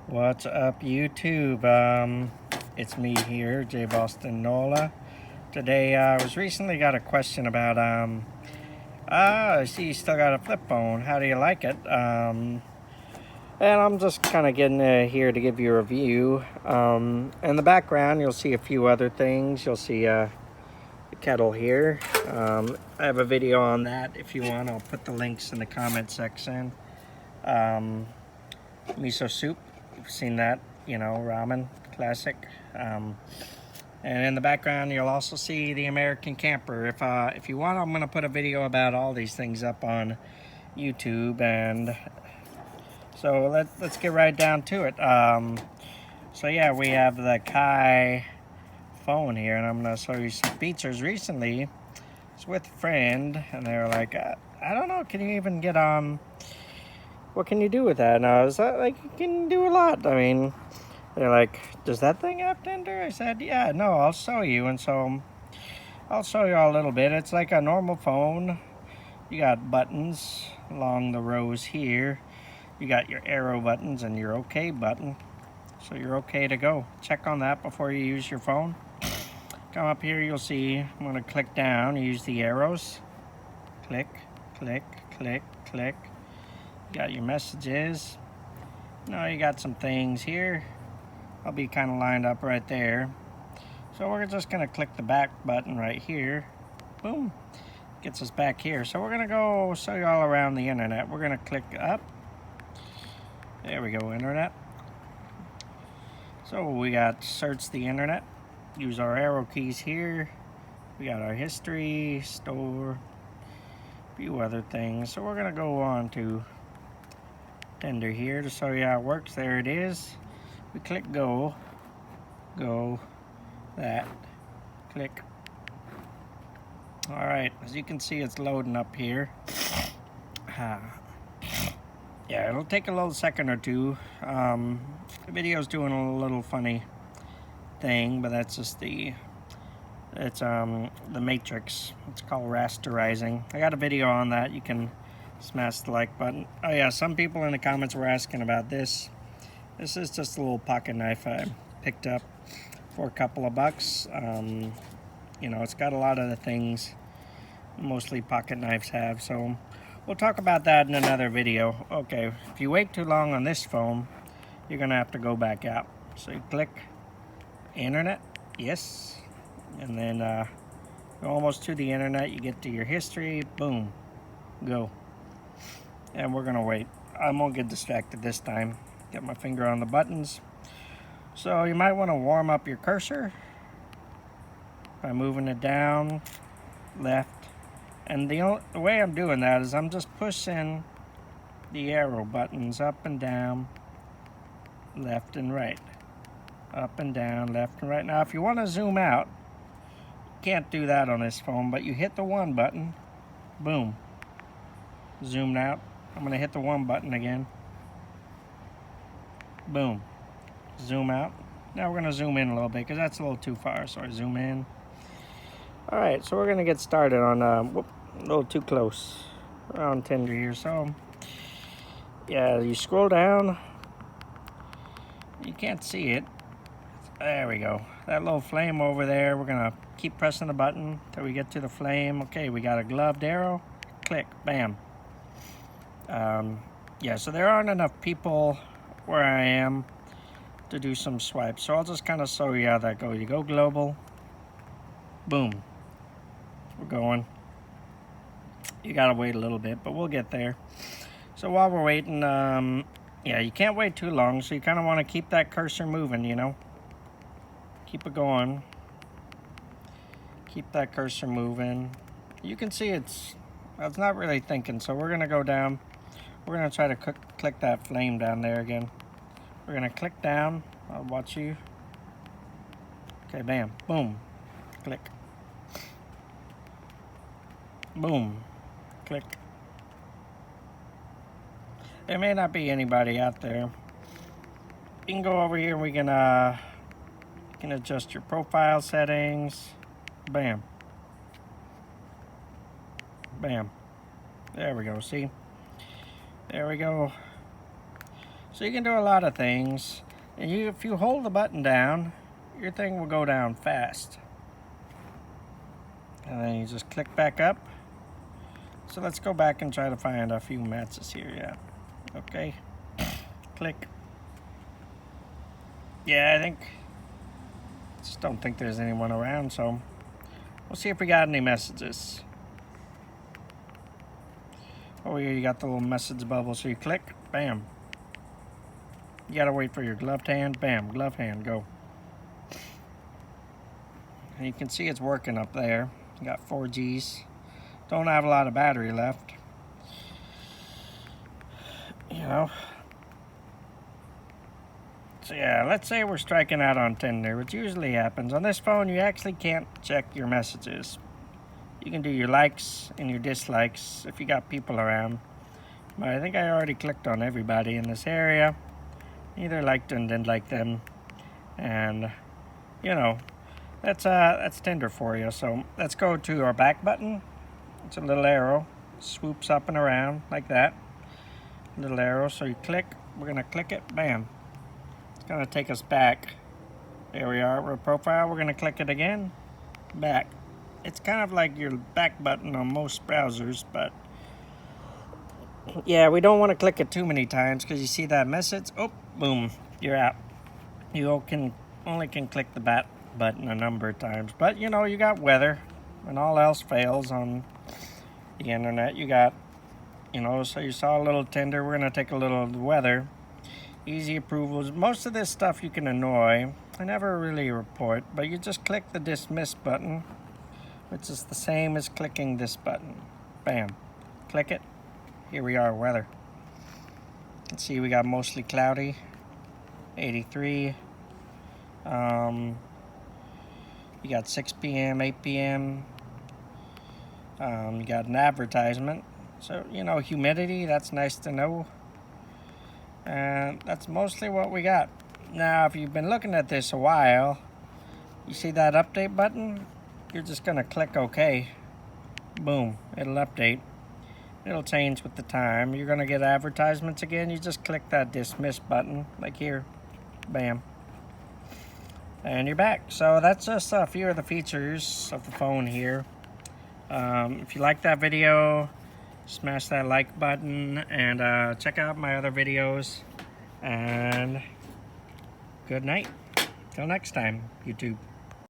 What's up, YouTube? It's me here, J Boston Nola. Today, I was recently got a question about I see you still got a flip phone. How do you like it? And I'm just kind of getting here to give you a review. In the background, you'll see a few other things. You'll see the kettle here. I have a video on that. If you want, I'll put the links in the comment section. Miso soup, you've seen that, ramen, classic. And in the background, you'll also see the American camper. If you want, I'm going to put a video about all these things up on YouTube. And so let's get right down to it. So yeah, we have the Kai phone here, and I'm going to show you some features. Recently, I was with a friend, and they were like, I don't know, can you even get on? What can you do with that? And I was like, you can do a lot. I mean, they're like, does that thing have Tinder? I said, yeah, no, I'll show you. And so I'll show you a little bit. It's like a normal phone. You got buttons along the rows here. You got your arrow buttons and your OK button. So you're okay to go. Check on that before you use your phone. Come up here, you'll see, I'm going to click down, use the arrows. Click, click, click, click. You got your messages. Now you got some things here. I'll be kind of lined up right there. So we're just going to click the back button right here. Boom. Gets us back here. So we're going to go show you all around the internet. We're going to click up. There we go, internet. So we got search the internet. Use our arrow keys here. We got our history, store, a few other things. So we're going to go on to Tinder here to show you how it works. There it is. We click go, that, click. All right, as you can see, it's loading up here. Yeah, it'll take a little second or two. The video's doing a little funny thing, but that's just the matrix. It's called rasterizing. I got a video on that. You can smash the like button. Oh yeah, some people in the comments were asking about this. This is just a little pocket knife I picked up for a couple of bucks. It's got a lot of the things mostly pocket knives have, so we'll talk about that in another video. Okay, if you wait too long on this phone, you're gonna have to go back out. So you click internet, yes, and then you're almost to the internet. You get to your history, boom, go. And we're gonna wait. I won't get distracted this time. Get my finger on the buttons. So you might want to warm up your cursor by moving it down, left. And the way I'm doing that is I'm just pushing the arrow buttons up and down, left and right. Up and down, left and right. Now if you want to zoom out, you can't do that on this phone, but you hit the one button, boom, zoomed out. I'm going to hit the one button again. Boom. Zoom out. Now we're going to zoom in a little bit because that's a little too far, so I zoom in. Alright, so we're going to get started on, a little too close, around Tinder here. So, yeah, you scroll down. You can't see it. There we go. That little flame over there, we're going to keep pressing the button until we get to the flame. Okay, we got a gloved arrow. Click. Bam. Yeah, so there aren't enough people where I am to do some swipes, so I'll just kind of show you how that goes. You go global, boom, we're going. You gotta wait a little bit, but we'll get there. So while we're waiting, yeah, you can't wait too long, so you kind of want to keep that cursor moving, keep it going, keep that cursor moving. You can see it's not really thinking, so we're gonna go down. We're going to try to click that flame down there again. We're going to click down. I'll watch you. Okay, bam. Boom. Click. Boom. Click. There may not be anybody out there. You can go over here and we can adjust your profile settings. Bam. Bam. There we go. See? There we go. So you can do a lot of things. And if you hold the button down, your thing will go down fast. And then you just click back up. So let's go back and try to find a few matches here. Yeah. Okay. Click. Yeah, just don't think there's anyone around, so we'll see if we got any messages. Oh, here you got the little message bubble, so you click, bam. You gotta wait for your gloved hand, bam, glove hand, go. And you can see it's working up there. You got 4Gs. Don't have a lot of battery left. You know. So yeah, let's say we're striking out on Tinder, which usually happens. On this phone, you actually can't check your messages. You can do your likes and your dislikes if you got people around. But I think I already clicked on everybody in this area. Either liked and didn't like them. And, you know, that's Tinder for you. So let's go to our back button. It's a little arrow. Swoops up and around like that. Little arrow, so you click. We're going to click it, bam. It's going to take us back. There we are, we're profile. We're going to click it again, back. It's kind of like your back button on most browsers, but yeah, we don't want to click it too many times because you see that message. Oh, boom, you're out. You only can click the back button a number of times, but you know, you got weather. When all else fails on the internet, you got, you know, so you saw a little Tinder. We're going to take a little weather. Easy approvals. Most of this stuff you can annoy. I never really report, but you just click the dismiss button, which is the same as clicking this button. Bam. Click it. Here we are, weather. You can see we got mostly cloudy. 83. You got 6 p.m., 8 p.m. You got an advertisement. So, you know, humidity, that's nice to know. And that's mostly what we got. Now, if you've been looking at this a while, you see that update button? You're just going to click OK. Boom, it'll update. It'll change with the time. You're going to get advertisements again. You just click that dismiss button, like here. Bam. And you're back. So that's just a few of the features of the phone here. If you like that video, smash that like button and check out my other videos. And good night. Till next time, YouTube.